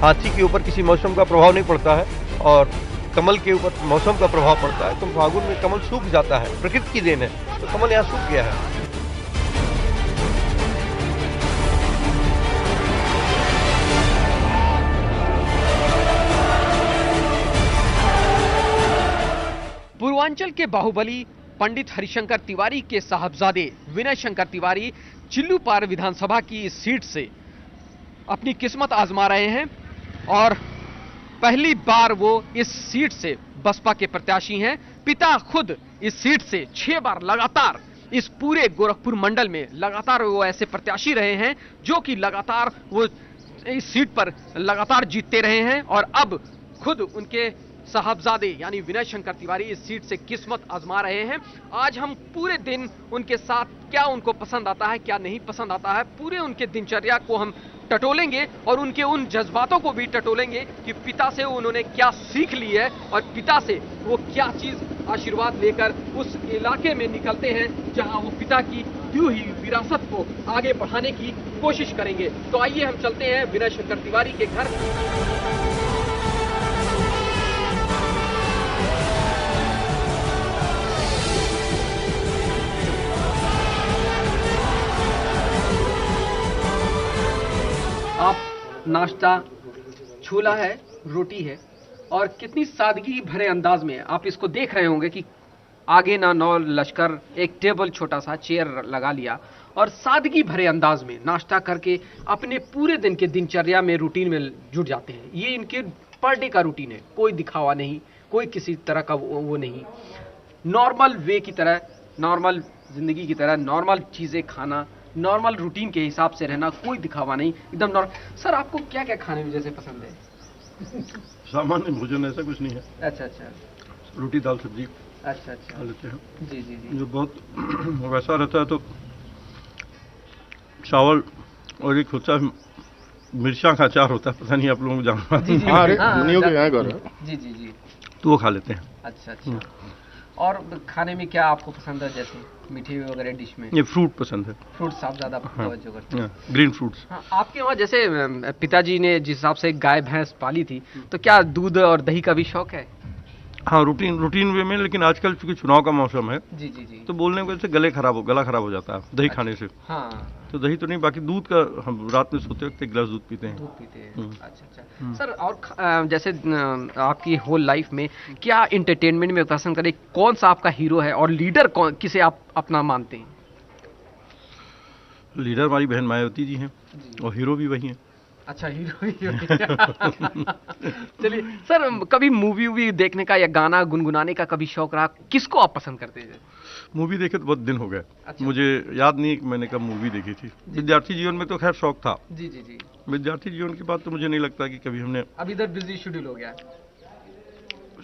हाथी के ऊपर किसी मौसम का प्रभाव नहीं पड़ता है और कमल के ऊपर मौसम का प्रभाव पड़ता है। तो फागुन में कमल सूख जाता है, प्रकृति की देन है, तो कमल यहाँ सूख गया है। पूर्वांचल के बाहुबली पंडित हरिशंकर तिवारी के साहबजादे विनय शंकर तिवारी चिल्लूपार विधानसभा की इस सीट से अपनी किस्मत आजमा रहे हैं और पहली बार वो इस सीट से बसपा के प्रत्याशी हैं। पिता खुद इस सीट से 6 बार लगातार इस पूरे गोरखपुर मंडल में लगातार वो ऐसे प्रत्याशी रहे हैं जो कि लगातार वो इस सीट पर लगातार जीतते रहे हैं और अब खुद उनके साहबजादे यानी विनय शंकर तिवारी इस सीट से किस्मत आजमा रहे हैं। आज हम पूरे दिन उनके साथ क्या उनको पसंद आता है, क्या नहीं पसंद आता है, पूरे उनके दिनचर्या को हम टटोलेंगे और उनके उन जज्बातों को भी टटोलेंगे कि पिता से उन्होंने क्या सीख ली है और पिता से वो क्या चीज आशीर्वाद लेकर उस इलाके में निकलते हैं जहां वो पिता की दी हुई विरासत को आगे बढ़ाने की कोशिश करेंगे। तो आइए हम चलते हैं विनय शंकर तिवारी के घर। आप नाश्ता छोला है, रोटी है और कितनी सादगी भरे अंदाज में आप इसको देख रहे होंगे कि आगे ना नौ लश्कर, एक टेबल छोटा सा चेयर लगा लिया और सादगी भरे अंदाज में नाश्ता करके अपने पूरे दिन के दिनचर्या में रूटीन में जुट जाते हैं। ये इनके पर डे का रूटीन है, कोई दिखावा नहीं, कोई किसी तरह का वो नहीं, नॉर्मल वे की तरह, नॉर्मल जिंदगी की तरह नॉर्मल चीजें खाना, नॉर्मल रूटीन के हिसाब से रहना, कोई दिखावा नहीं, एकदम नॉर्मल। सर आपको क्या क्या खाने में जैसे पसंद है? सामान्य भोजन, ऐसा कुछ नहीं है। अच्छा अच्छा, रोटी दाल सब्जी अच्छा अच्छा, खा लेते हैं। जी जी जी, जो बहुत वैसा रहता है तो चावल और एक होता है मिर्चा का अचार होता है, पता नहीं आप लोगों को जानना। जी जी, मनियों के यहाँ घर है। जी जी जी, तो वो खा लेते हैं। अच्छा अच्छा। और खाने में क्या आपको पसंद है, जैसे मीठे वगैरह डिश में? ये फ्रूट पसंद है। फ्रूट्स आप ज्यादा तवज्जो करते हैं? Green fruits. हाँ, आपके वहाँ जैसे पिताजी ने जिस हिसाब से गाय भैंस पाली थी, तो क्या दूध और दही का भी शौक है? हाँ, रूटीन वे में, लेकिन आजकल चूंकि चुनाव का मौसम है जी जी जी, तो बोलने की वजह से गला खराब हो जाता है दही खाने से। हाँ, तो दही तो नहीं, बाकी दूध का हम रात में सोते वक्त 1 गिलास दूध पीते हैं। दूध पीते हैं। अच्छा अच्छा। सर और जैसे आपकी होल लाइफ में क्या इंटरटेनमेंट में पसंद करें, कौन सा आपका हीरो है और लीडर कौन, किसे आप अपना मानते हैं? लीडर हमारी बहन मायावती जी हैं और हीरो भी वही हैं। अच्छा, हीरो चलिए सर, कभी मूवी वूवी देखने का या गाना गुनगुनाने का कभी शौक रहा? किसको आप पसंद करते हैं? मूवी देखे तो बहुत दिन हो गए। अच्छा। मुझे याद नहीं कि मैंने कब मूवी देखी थी। विद्यार्थी जीवन में तो खैर शौक था। जी जी जी, विद्यार्थी जीवन के बाद तो मुझे नहीं लगता कि कभी हमने, अब इधर बिजी शेड्यूल हो गया।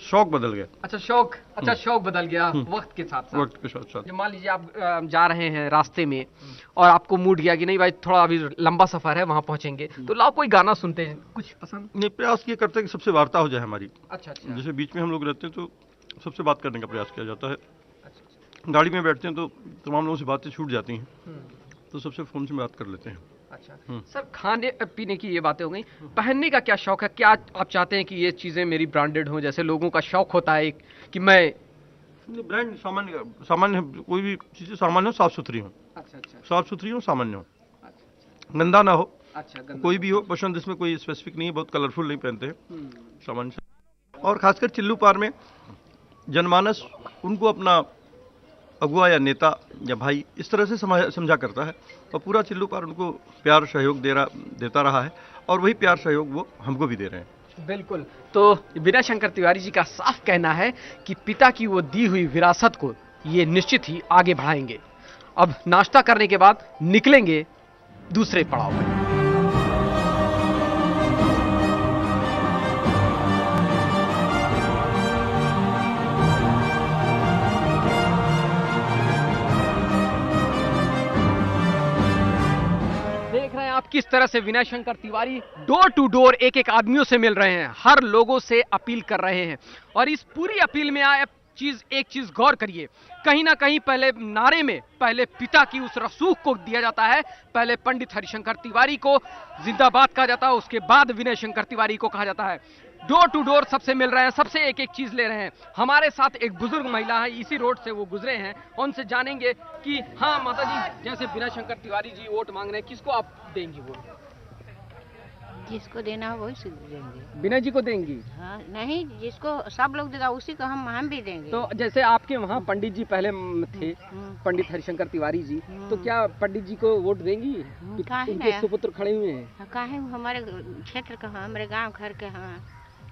शौक बदल गया। अच्छा शौक बदल गया वक्त के साथ साथ। वक्त के साथ साथ जो मान लीजिए आप जा रहे हैं रास्ते में और आपको मूड गया कि नहीं भाई थोड़ा अभी लंबा सफर है, वहां पहुंचेंगे, तो लाओ कोई गाना सुनते हैं, कुछ पसंद? नहीं, प्रयास ये करते हैं कि सबसे वार्ता हो जाए हमारी। अच्छा अच्छा, जैसे बीच में हम लोग रहते हैं तो सबसे बात करने का प्रयास किया जाता है। अच्छा अच्छा, गाड़ी में बैठते हैं तो तमाम लोगों से बातें छूट जाती हैं, तो सबसे फोन से बात कर लेते हैं। अच्छा। सर खाने पीने की ये बातें हो गई, पहनने का क्या शौक है? क्या आप चाहते हैं कि ये चीजें मेरी ब्रांडेड हो, जैसे लोगों का शौक होता है एक कि मैं ब्रांड सामान्य कोई भी चीजें सामान्य हो, साफ सुथरी हो। अच्छा अच्छा, साफ सुथरी हो, सामान्य हो, अच्छा गंदा ना हो, अच्छा, गंदा कोई भी हो पसंद, इसमें कोई स्पेसिफिक नहीं है, बहुत कलरफुल नहीं पहनते हैं, हम्म, सामान्य से। और खासकर चिल्लू पार में जनमानस उनको अपना अगुआ या नेता या भाई इस तरह से समझा करता है और पूरा चिल्लू पार उनको प्यार सहयोग देता रहा है और वही प्यार सहयोग वो हमको भी दे रहे हैं। बिल्कुल। तो विनय शंकर तिवारी जी का साफ कहना है कि पिता की वो दी हुई विरासत को ये निश्चित ही आगे बढ़ाएंगे। अब नाश्ता करने के बाद निकलेंगे दूसरे पड़ाव में। देख रहे हैं आप किस तरह से Vinay Shankar Tiwari door to door एक एक आदमियों से मिल रहे हैं, हर लोगों से अपील कर रहे हैं और इस पूरी अपील में आए एक चीज गौर करिए, कहीं ना कहीं पहले नारे में पहले पिता की उस रसूख को दिया जाता है, पहले पंडित हरिशंकर तिवारी को जिंदाबाद कहा जाता है, उसके बाद विनय शंकर तिवारी को कहा जाता है। डोर टू डोर सबसे मिल रहे हैं, सबसे एक एक चीज ले रहे हैं। हमारे साथ एक बुजुर्ग महिला है, इसी रोड से वो गुजरे हैं, उनसे जानेंगे कि हाँ माता जी, जैसे विनय शंकर तिवारी जी वोट मांग रहे हैं, किसको आप देंगी वोट? जिसको देना हो वही से देंगे। विनय जी को देंगी? हाँ, नहीं, जिसको सब लोग देगा उसी को हम भी देंगे। तो जैसे आपके वहाँ पंडित जी पहले थे, पंडित हरिशंकर तिवारी जी, तो क्या पंडित जी को वोट देंगी? उनके सुपुत्र खड़े हुए हैं। काहे हमारे क्षेत्र का, हमारे गांव घर के, हाँ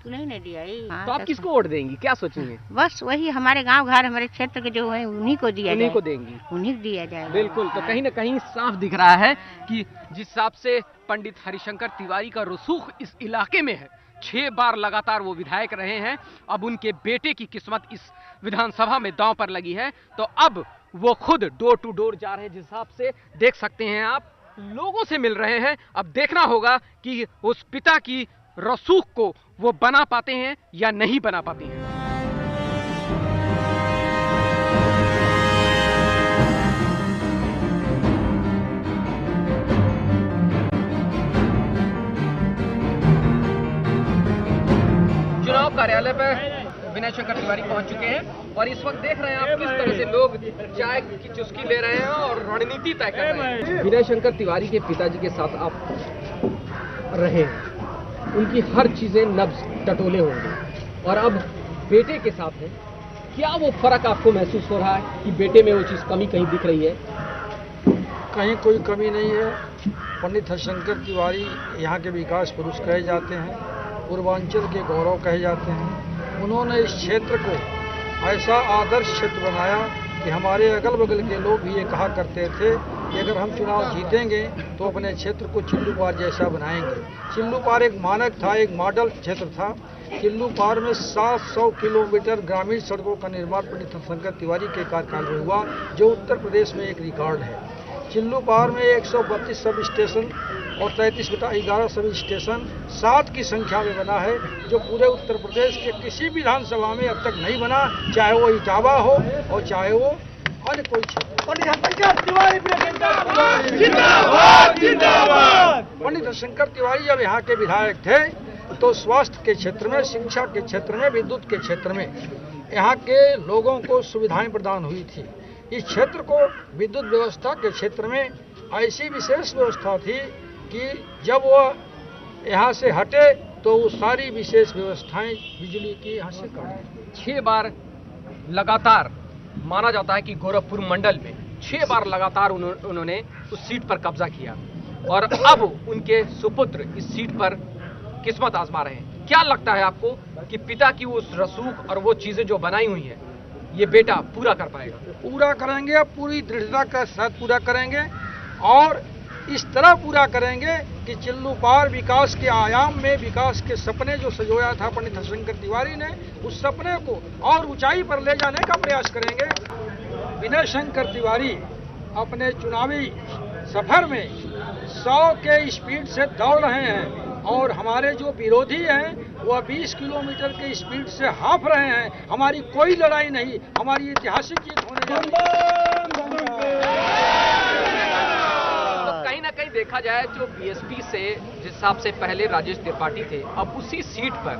तू नहीं न दिया। तो आप किसको वोट देंगी, क्या सोचेंगे? बस वही हमारे गांव घर, हमारे क्षेत्र के जो है उन्हीं को दिया, उन्हीं को देंगी, उन्हीं को दिया जाएगा। बिल्कुल। तो कहीं ना कहीं साफ दिख रहा है कि जिस हिसाब से पंडित हरिशंकर तिवारी का रसूख इस इलाके में है, 6 बार लगातार वो विधायक रहे हैं, अब उनके बेटे की किस्मत इस विधानसभा में दांव पर लगी है, तो अब वो खुद डोर टू डोर जा रहे हैं। जिस हिसाब से देख सकते हैं आप, लोगों से मिल रहे हैं। अब देखना होगा कि उस पिता की रसूख को वो बना पाते हैं या नहीं बना पाते हैं। चुनाव कार्यालय पर विनय शंकर तिवारी पहुंच चुके हैं और इस वक्त देख रहे हैं आप किस तरह से लोग चाय की चुस्की ले रहे हैं और रणनीति तय कर रहे हैं। विनय शंकर तिवारी के पिताजी के साथ आप रहे हैं, उनकी हर चीजें नब्ज टटोले होंगे, और अब बेटे के साथ है, क्या वो फर्क आपको महसूस हो रहा है कि बेटे में वो चीज कमी कहीं दिख रही है? कहीं कोई कमी नहीं है। पंडित हरिशंकर तिवारी यहाँ के विकास पुरुष कहे जाते हैं, पूर्वांचल के गौरव कहे जाते हैं। उन्होंने इस क्षेत्र को ऐसा आदर्श क्षेत्र बनाया कि हमारे अगल बगल के लोग भी ये कहा करते थे कि अगर हम चुनाव जीतेंगे तो अपने क्षेत्र को चिल्लूपार जैसा बनाएंगे। चिल्लूपार एक मानक था, एक मॉडल क्षेत्र था। चिल्लूपार में 700 किलोमीटर ग्रामीण सड़कों का निर्माण पंडित हरिशंकर तिवारी के कार्यकाल में हुआ, जो उत्तर प्रदेश में एक रिकॉर्ड है। चिल्लूपार में 132 सब स्टेशन और 33/11 सब स्टेशन 7 की संख्या में बना है, जो पूरे उत्तर प्रदेश के किसी विधानसभा में अब तक नहीं बना, चाहे वो इटावा हो और चाहे वो अन्य कोई क्षेत्र। पंडित हरिशंकर तिवारी जब यहाँ के विधायक थे तो स्वास्थ्य के क्षेत्र में, शिक्षा के क्षेत्र में, विद्युत के क्षेत्र में यहाँ के लोगों को सुविधाएं प्रदान हुई थी। इस क्षेत्र को विद्युत व्यवस्था के क्षेत्र में ऐसी विशेष व्यवस्था थी कि जब वो यहाँ से हटे तो वो सारी विशेष व्यवस्थाएं बिजली की यहाँ से काटी। 6 बार लगातार माना जाता है कि गोरखपुर मंडल में 6 बार लगातार उन्होंने उस सीट पर कब्जा किया, और अब उनके सुपुत्र इस सीट पर किस्मत आजमा रहे हैं। क्या लगता है आपको कि पिता की उस रसूख और वो चीजें जो बनाई हुई हैं, ये बेटा पूरा कर पाएगा? पूरा करेंगे, पूरी दृढ़ता के साथ पूरा करेंगे, और इस तरह पूरा करेंगे कि चिल्लूपार विकास के आयाम में, विकास के सपने जो सजोया था पंडित हरिशंकर तिवारी ने, उस सपने को और ऊंचाई पर ले जाने का प्रयास करेंगे। विनय शंकर तिवारी अपने चुनावी सफर में 100 के स्पीड से दौड़ रहे हैं, और हमारे जो विरोधी हैं वह 20 किलोमीटर के स्पीड से हाँफ रहे हैं। हमारी कोई लड़ाई नहीं, हमारी ऐतिहासिक जीत होने जा रही है। तो कहीं ना कहीं देखा जाए, जो बीएसपी से जिस हिसाब से पहले राजेश त्रिपाठी थे, अब उसी सीट पर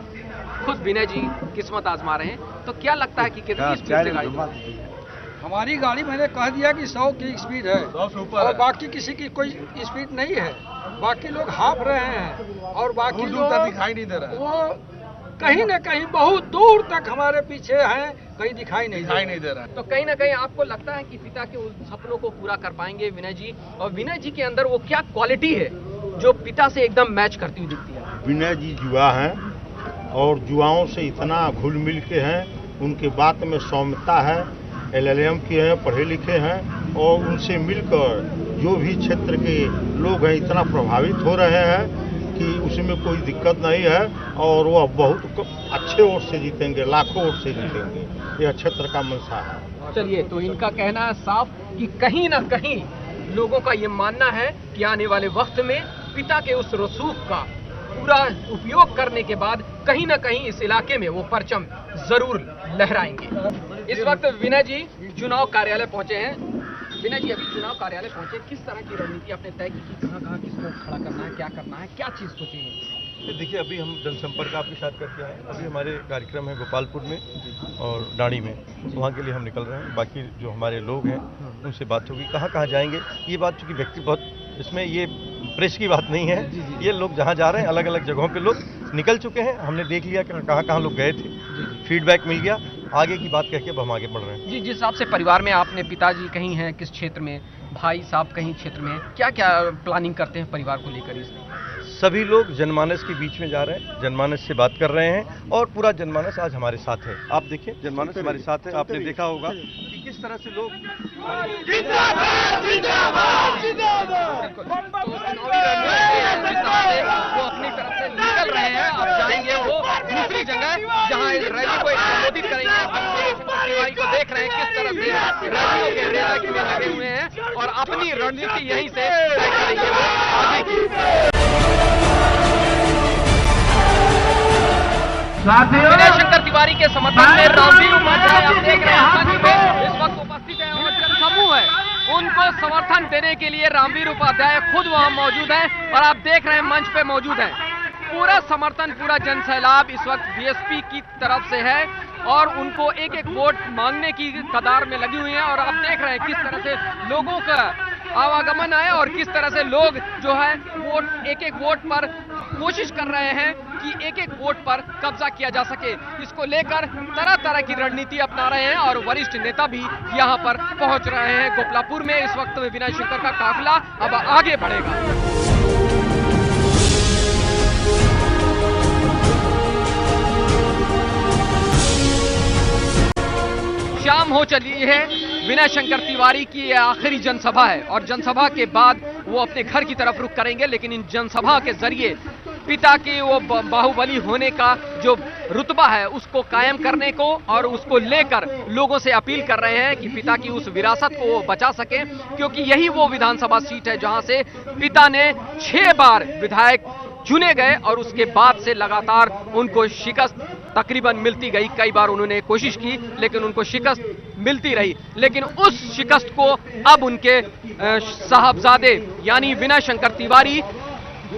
खुद विनय जी किस्मत आजमा रहे हैं, तो क्या लगता है कि कितनी स्पीड से गाड़ी? हमारी गाड़ी मैंने कह दिया कि 100 की स्पीड है, 100 से ऊपर, और बाकी किसी की कोई स्पीड नहीं है। बाकी लोग हाँफ रहे हैं और बाकी लोग दिखाई नहीं दे रहा है। वो कहीं न कहीं बहुत दूर तक हमारे पीछे हैं, कहीं दिखाई नहीं दे रहा है। तो कहीं ना कहीं आपको लगता है कि पिता के उस सपनों को पूरा कर पाएंगे विनय जी? और विनय जी के अंदर वो क्या क्वालिटी है जो पिता से एकदम मैच करती हुई दिखती है? विनय जी युवा हैं और युवाओं से इतना घुल मिल के हैं, उनके बात में सौम्यता है, LLM किए हैं, पढ़े लिखे हैं, और उनसे मिलकर जो भी क्षेत्र के लोग हैं इतना प्रभावित हो रहे हैं कि उसमें कोई दिक्कत नहीं है, और वह बहुत अच्छे वोट से जीतेंगे, लाखों वोट से जीतेंगे। यह क्षेत्र का मंशा है। चलिए, तो इनका कहना है साफ कि कहीं ना कहीं लोगों का ये मानना है कि आने वाले वक्त में पिता के उस रसूख का पूरा उपयोग करने के बाद कहीं ना कहीं इस इलाके में वो परचम जरूर लहराएंगे। इस वक्त विनय जी चुनाव कार्यालय पहुंचे हैं। विनय जी, अभी चुनाव कार्यालय पहुंचे, किस तरह की रणनीति आपने तय की कि कहाँ किसको खड़ा करना है, क्या चीज सोची है? देखिए, अभी हम जनसंपर्क आपके साथ करके आए। अभी हमारे कार्यक्रम है गोपालपुर में और डाणी में, वहाँ के लिए हम निकल रहे हैं। बाकी जो हमारे लोग हैं उनसे बात होगी, कहाँ जाएंगे। ये बात चूँकि व्यक्ति बहुत, इसमें ये प्रेस की बात नहीं है। ये लोग जहाँ जा रहे हैं, अलग अलग जगहों पे लोग निकल चुके हैं। हमने देख लिया कि कहाँ लोग गए थे, फीडबैक मिल गया। आगे की बात कह के अब हम आगे बढ़ रहे हैं। जी, जिस हिसाब से परिवार में आपने पिताजी कहीं हैं किस क्षेत्र में, भाई साहब कहीं क्षेत्र में, क्या क्या प्लानिंग करते हैं परिवार को लेकर? इसमें सभी लोग जनमानस के बीच में जा रहे हैं, जनमानस से बात कर रहे हैं और पूरा जनमानस आज हमारे साथ है। आप देखिए, जनमानस हमारे साथ है। आपने देखा होगा कि किस तरह से लोग वो अपनी तरफ से निकल रहे हैं। अब जाएंगे वो दूसरी जगह जहां इस रैली को संबोधित करेंगे। तिवारी को देख रहे हैं किस तरह से रैलियों के रेला में लगे हुए हैं और अपनी रणनीति यहीं से तय करेंगे वो आगे की। विनय शंकर तिवारी के समर्थन में रामवीर उपाध्याय आप देख रहे हैं मंच पे इस वक्त उपस्थित है और जनसमूह है। उनको समर्थन देने के लिए रामवीर उपाध्याय खुद वहां मौजूद है और आप देख रहे हैं मंच पे मौजूद है। पूरा समर्थन, पूरा जनसैलाब इस वक्त बीएसपी की तरफ से है और उनको एक एक वोट मांगने की कतार में लगी हुई है। और आप देख रहे हैं किस तरह से लोगों का आवागमन है और किस तरह से लोग जो है वोट, एक एक वोट पर कोशिश कर रहे हैं कि एक एक वोट पर कब्जा किया जा सके। इसको लेकर तरह तरह की रणनीति अपना रहे हैं और वरिष्ठ नेता भी यहां पर पहुंच रहे हैं। गोपलापुर में इस वक्त विनय शंकर का काफिला अब आगे बढ़ेगा। शाम हो चली है, विनय शंकर तिवारी की यह आखिरी जनसभा है और जनसभा के बाद वो अपने घर की तरफ रुख करेंगे। लेकिन इन जनसभा के जरिए पिता के वो बाहुबली होने का जो रुतबा है उसको कायम करने को और उसको लेकर लोगों से अपील कर रहे हैं कि पिता की उस विरासत को वो बचा सके, क्योंकि यही वो विधानसभा सीट है जहां से पिता ने 6 बार विधायक चुने गए और उसके बाद से लगातार उनको शिकस्त तकरीबन मिलती गई। कई बार उन्होंने कोशिश की लेकिन उनको शिकस्त मिलती रही। लेकिन उस शिकस्त को अब उनके साहबजादे यानी विनय शंकर तिवारी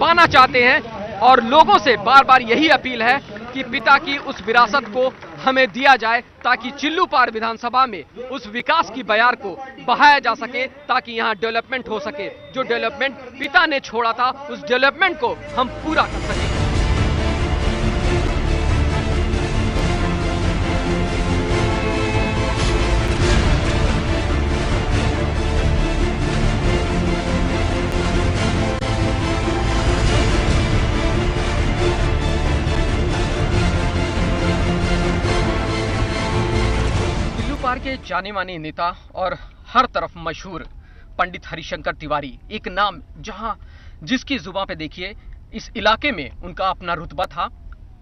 पाना चाहते हैं और लोगों से बार बार यही अपील है कि पिता की उस विरासत को हमें दिया जाए ताकि चिल्लू पार विधानसभा में उस विकास की बयार को बढ़ाया जा सके, ताकि यहां डेवलपमेंट हो सके। जो डेवलपमेंट पिता ने छोड़ा था उस डेवलपमेंट को हम पूरा कर सकें। के जाने माने नेता और हर तरफ मशहूर पंडित हरिशंकर तिवारी, एक नाम जहां जिसकी जुबान पे देखिए इस इलाके में उनका अपना रुतबा था,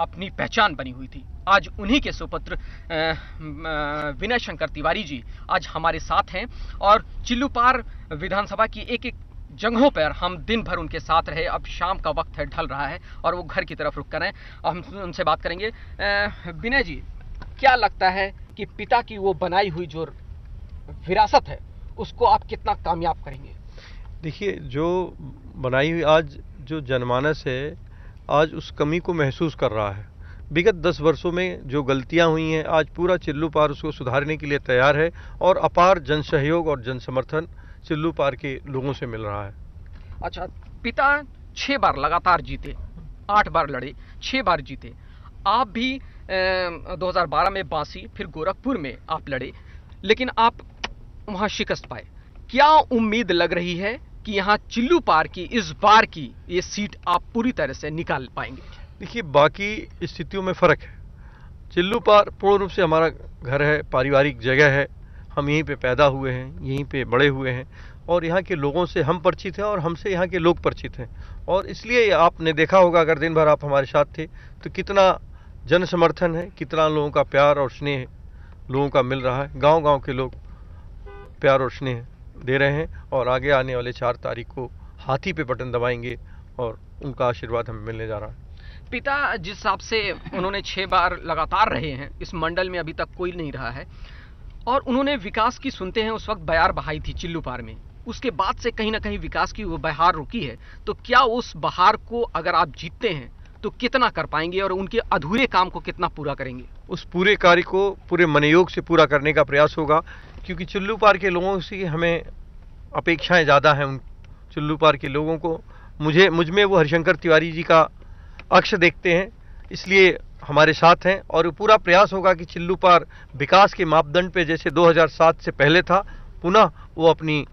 अपनी पहचान बनी हुई थी। आज उन्हीं के सुपुत्र विनय शंकर तिवारी जी आज हमारे साथ हैं और चिल्लू पार विधानसभा की एक एक जगहों पर हम दिन भर उनके साथ रहे। अब शाम का वक्त है, ढल रहा है और वो घर की तरफ रुक कर हैं और हम उनसे बात करेंगे। विनय जी, क्या लगता है कि पिता की वो बनाई हुई जो विरासत है उसको आप कितना कामयाब करेंगे? देखिए, जो बनाई हुई आज जो जनमानस है आज उस कमी को महसूस कर रहा है। विगत 10 वर्षों में जो गलतियां हुई हैं आज पूरा चिल्लू पार उसको सुधारने के लिए तैयार है और अपार जन सहयोग और जन समर्थन चिल्लू पार के लोगों से मिल रहा है। अच्छा, पिता 6 बार लगातार जीते, 8 बार लड़े, 6 बार जीते। आप भी 2012 में बांसी, फिर गोरखपुर में आप लड़े, लेकिन आप वहां शिकस्त पाए। क्या उम्मीद लग रही है कि यहां चिल्लू पार की इस बार की ये सीट आप पूरी तरह से निकाल पाएंगे? देखिए, बाकी स्थितियों में फर्क है। चिल्लू पार पूर्ण रूप से हमारा घर है, पारिवारिक जगह है। हम यहीं पे पैदा हुए हैं, यहीं पे बड़े हुए हैं और यहाँ के लोगों से हम परिचित हैं और हमसे यहाँ के लोग परिचित हैं। और इसलिए आपने देखा होगा, अगर दिन भर आप हमारे साथ थे तो कितना जन समर्थन है, कितना लोगों का प्यार और स्नेह लोगों का मिल रहा है। गांव-गांव के लोग प्यार और स्नेह दे रहे हैं और आगे आने वाले 4 तारीख को हाथी पे बटन दबाएंगे और उनका आशीर्वाद हमें मिलने जा रहा है। पिता जिस हिसाब से उन्होंने 6 बार लगातार रहे हैं इस मंडल में, अभी तक कोई नहीं रहा है, और उन्होंने विकास की सुनते हैं उस वक्त बयार बहाई थी चिल्लू पार में, उसके बाद से कहीं ना कहीं विकास की वो बहार रुकी है। तो क्या उस बहार को अगर आप जीतते हैं तो कितना कर पाएंगे और उनके अधूरे काम को कितना पूरा करेंगे? उस पूरे कार्य को पूरे मनोयोग से पूरा करने का प्रयास होगा, क्योंकि चिल्लू पार के लोगों से हमें अपेक्षाएं ज़्यादा हैं। उन चिल्लू पार के लोगों को मुझ में वो हरिशंकर तिवारी जी का अक्ष देखते हैं, इसलिए हमारे साथ हैं। और पूरा प्रयास होगा कि चिल्लू पार विकास के मापदंड पे जैसे 2007 से पहले था, पुनः वो अपनी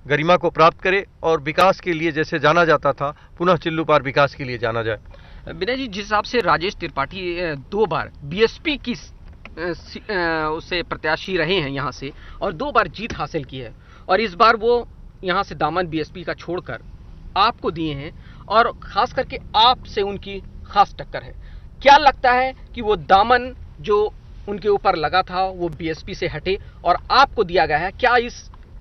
गरिमा को प्राप्त करे और विकास के लिए जैसे जाना जाता था, पुनः चिल्लू पार विकास के लिए जाना जाए। विनय जी, जिस हिसाब से राजेश त्रिपाठी 2 बार बीएसपी की उससे प्रत्याशी रहे हैं यहाँ से और 2 बार जीत हासिल की है, और इस बार वो यहाँ से दामन बीएसपी का छोड़कर आपको दिए हैं और खास करके आपसे उनकी खास टक्कर है। क्या लगता है कि वो दामन जो उनके ऊपर लगा था वो बीएसपी से हटे और आपको दिया गया है, क्या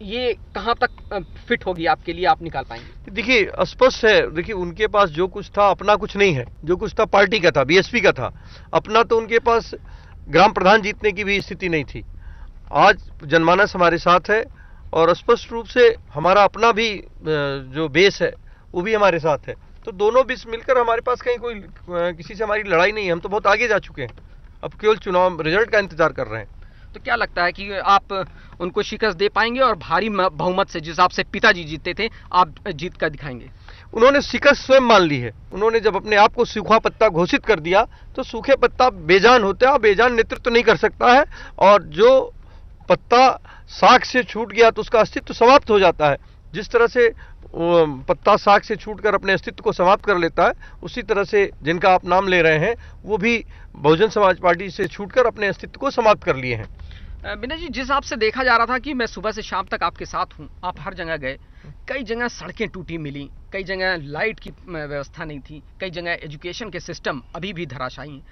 ये कहां तक फिट होगी आपके लिए, आप निकाल पाएंगे? देखिए, स्पष्ट है। देखिए, उनके पास जो कुछ था अपना कुछ नहीं है, जो कुछ था पार्टी का था, बीएसपी का था। अपना तो उनके पास ग्राम प्रधान जीतने की भी स्थिति नहीं थी। आज जनमानस हमारे साथ है और स्पष्ट रूप से हमारा अपना भी जो बेस है वो भी हमारे साथ है। तो दोनों बीच मिलकर हमारे पास कहीं कोई किसी से हमारी लड़ाई नहीं है। हम तो बहुत आगे जा चुके हैं, अब केवल चुनाव रिजल्ट का इंतजार कर रहे हैं। तो क्या लगता है कि आप उनको शिकस्त दे पाएंगे और भारी बहुमत से, जिस हिसाब से पिताजी जीते थे, आप जीत कर दिखाएंगे? उन्होंने शिकस्त स्वयं मान ली है। उन्होंने जब अपने आप को सूखा पत्ता घोषित कर दिया तो सूखे पत्ता बेजान होता है, बेजान नेतृत्व नहीं कर सकता है, और जो पत्ता साख से छूट गया तो उसका अस्तित्व समाप्त हो जाता है। जिस तरह से पत्ता साख से छूटकर अपने अस्तित्व को समाप्त कर लेता है, उसी तरह से जिनका आप नाम ले रहे हैं वो भी बहुजन समाज पार्टी से छूटकर अपने अस्तित्व को समाप्त कर लिए हैं। विनय जी, जिस हिसाब से देखा जा रहा था कि मैं सुबह से शाम तक आपके साथ हूं, आप हर जगह गए, कई जगह सड़कें टूटी मिली, कई जगह लाइट की व्यवस्था नहीं थी, कई जगह एजुकेशन के सिस्टम अभी भी धराशायी हैं।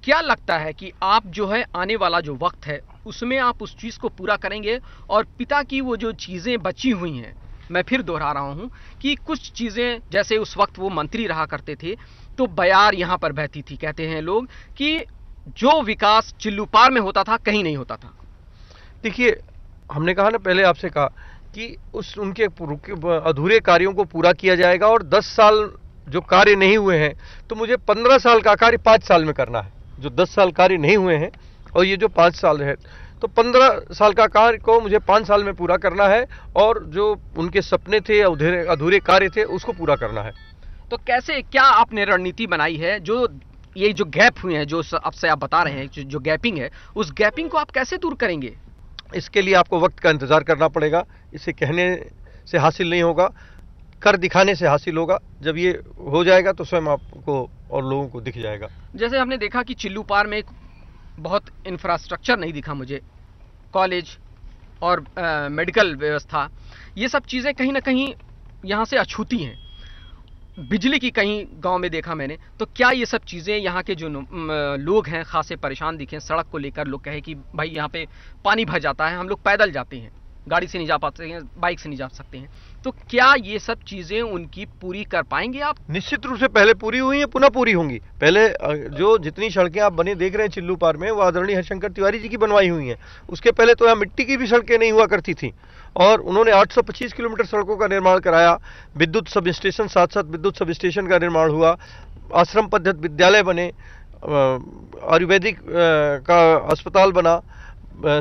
क्या लगता है कि आप जो है आने वाला जो वक्त है उसमें आप उस चीज़ को पूरा करेंगे और पिता की वो जो चीज़ें बची हुई हैं, मैं फिर दोहरा रहा हूं कि कुछ चीज़ें, जैसे उस वक्त वो मंत्री रहा करते थे तो बयार यहाँ पर बहती थी, कहते हैं लोग कि जो विकास चिल्लू पार में होता था कहीं नहीं होता था। देखिए, हमने कहा ना, पहले आपसे कहा कि उनके अधूरे कार्यों को पूरा किया जाएगा, और 10 साल जो कार्य नहीं हुए हैं तो मुझे 15 साल का कार्य 5 साल में करना है। जो 10 साल कार्य नहीं हुए हैं और ये जो 5 साल है, तो 15 साल का कार्य को मुझे 5 साल में पूरा करना है, और जो उनके सपने थे, अधूरे कार्य थे, उसको पूरा करना है। तो कैसे, क्या आपने रणनीति बनाई है? जो ये जो गैप हुए हैं, जो अब से आप बता रहे हैं, जो गैपिंग है, उस गैपिंग को आप कैसे दूर करेंगे? इसके लिए आपको वक्त का इंतजार करना पड़ेगा। इसे कहने से हासिल नहीं होगा, कर दिखाने से हासिल होगा। जब ये हो जाएगा तो स्वयं आपको और लोगों को दिख जाएगा। जैसे हमने देखा कि चिल्लू पार में बहुत इंफ्रास्ट्रक्चर नहीं दिखा मुझे, कॉलेज और मेडिकल व्यवस्था, ये सब चीज़ें कहीं ना कहीं यहाँ से अछूती हैं। बिजली की कहीं गांव में देखा मैंने। तो क्या ये सब चीज़ें यहाँ के जो लोग हैं खासे परेशान दिखे? सड़क को लेकर लोग कहे कि भाई यहाँ पे पानी भर जाता है, हम लोग पैदल जाते हैं, गाड़ी से नहीं जा पाते हैं, बाइक से नहीं जा सकते हैं। तो क्या ये सब चीज़ें उनकी पूरी कर पाएंगे आप? निश्चित रूप से पहले पूरी हुई हैं, पुनः पूरी होंगी। पहले जो जितनी सड़कें आप बने देख रहे हैं चिल्लू पार में, वो आदरणीय हरिशंकर तिवारी जी की बनवाई हुई हैं। उसके पहले तो यहाँ मिट्टी की भी सड़कें नहीं हुआ करती थी, और उन्होंने 825 किलोमीटर सड़कों का निर्माण कराया। विद्युत सब स्टेशन, साथ साथ विद्युत सब स्टेशन का निर्माण हुआ, आश्रम पद्धत विद्यालय बने, आयुर्वेदिक का अस्पताल बना,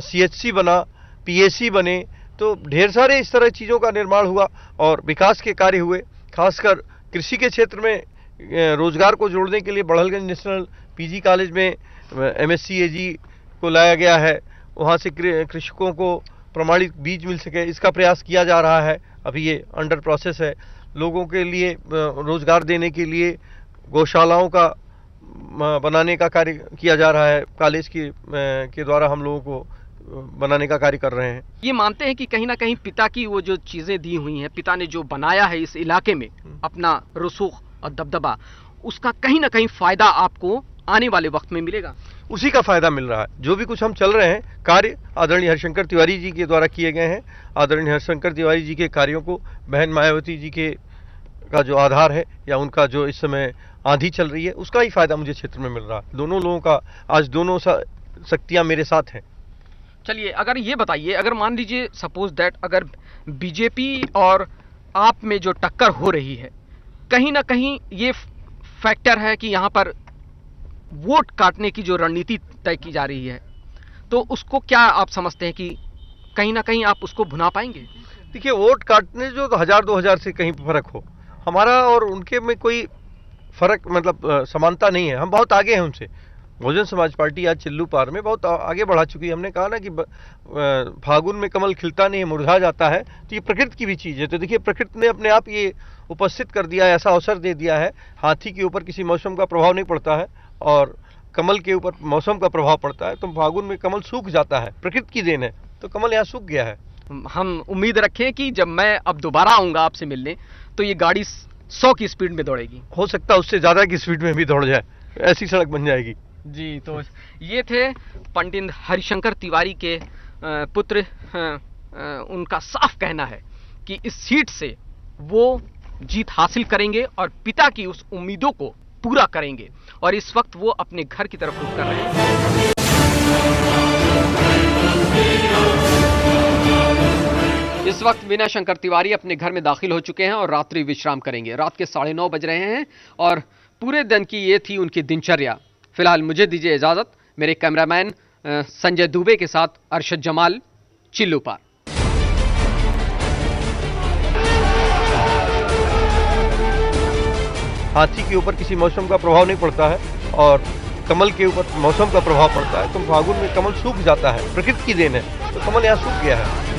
CHC बना, PAC बने। तो ढेर सारे इस तरह चीज़ों का निर्माण हुआ और विकास के कार्य हुए। खासकर कृषि के क्षेत्र में रोजगार को जोड़ने के लिए बड़हलगंज नेशनल PG कॉलेज में MSc AG को लाया गया है। वहाँ से कृषकों को प्रमाणित बीज मिल सके, इसका प्रयास किया जा रहा है। अभी ये अंडर प्रोसेस है। लोगों के लिए रोजगार देने के लिए गौशालाओं का बनाने का कार्य किया जा रहा है। कॉलेज के द्वारा हम लोगों को बनाने का कार्य कर रहे हैं। ये मानते हैं कि कहीं ना कहीं पिता की वो जो चीज़ें दी हुई हैं, पिता ने जो बनाया है इस इलाके में अपना रसूख और दबदबा, उसका कहीं ना कहीं फ़ायदा आपको आने वाले वक्त में मिलेगा। उसी का फायदा मिल रहा है। जो भी कुछ हम चल रहे हैं कार्य आदरणीय हरिशंकर तिवारी जी के द्वारा किए गए हैं। आदरणीय हरिशंकर तिवारी जी के कार्यों को बहन मायावती जी के का जो आधार है या उनका जो इस समय आंधी चल रही है उसका ही फायदा मुझे क्षेत्र में मिल रहा है। दोनों लोगों का आज दोनों शक्तियां मेरे साथ हैं। चलिए, अगर ये बताइए, अगर मान लीजिए सपोज दैट अगर बीजेपी और आप में जो टक्कर हो रही है, कहीं ना कहीं ये फैक्टर है कि यहाँ पर वोट काटने की जो रणनीति तय की जा रही है, तो उसको क्या आप समझते हैं कि कहीं ना कहीं आप उसको भुना पाएंगे? देखिए, वोट काटने जो 1000-2000 से कहीं फर्क हो, हमारा और उनके में कोई फर्क मतलब समानता नहीं है। हम बहुत आगे हैं उनसे। बहुजन समाज पार्टी आज चिल्लू पार में बहुत आगे बढ़ा चुकी है। हमने कहा ना कि फागुन में कमल खिलता नहीं, मुरझा जाता है, तो ये प्रकृति की भी चीज़ है। तो देखिए, प्रकृति ने अपने आप ये उपस्थित कर दिया है, ऐसा अवसर दे दिया है। हाथी के ऊपर किसी मौसम का प्रभाव नहीं पड़ता है और कमल के ऊपर मौसम का प्रभाव पड़ता है। तो फागुन में कमल सूख जाता है, प्रकृति की देन है। तो कमल यहाँ सूख गया है। हम उम्मीद रखें कि जब मैं अब दोबारा आऊँगा आपसे मिलने, तो ये गाड़ी 100 की स्पीड में दौड़ेगी। हो सकता है उससे ज़्यादा की स्पीड में भी दौड़ जाए, ऐसी सड़क बन जाएगी। जी, तो ये थे पंडित हरिशंकर तिवारी के पुत्र। उनका साफ कहना है कि इस सीट से वो जीत हासिल करेंगे और पिता की उस उम्मीदों को पूरा करेंगे, और इस वक्त वो अपने घर की तरफ रुख कर रहे हैं। इस वक्त विनय शंकर तिवारी अपने घर में दाखिल हो चुके हैं और रात्रि विश्राम करेंगे। रात के 9:30 बज रहे हैं और पूरे दिन की ये थी उनकी दिनचर्या। फिलहाल मुझे दीजिए इजाजत। मेरे कैमरामैन संजय दुबे के साथ अरशद जमाल, चिल्लू पार। हाथी के ऊपर किसी मौसम का प्रभाव नहीं पड़ता है और कमल के ऊपर मौसम का प्रभाव पड़ता है। तो फागुन में कमल सूख जाता है, प्रकृति की देन है। तो कमल यहाँ सूख गया है।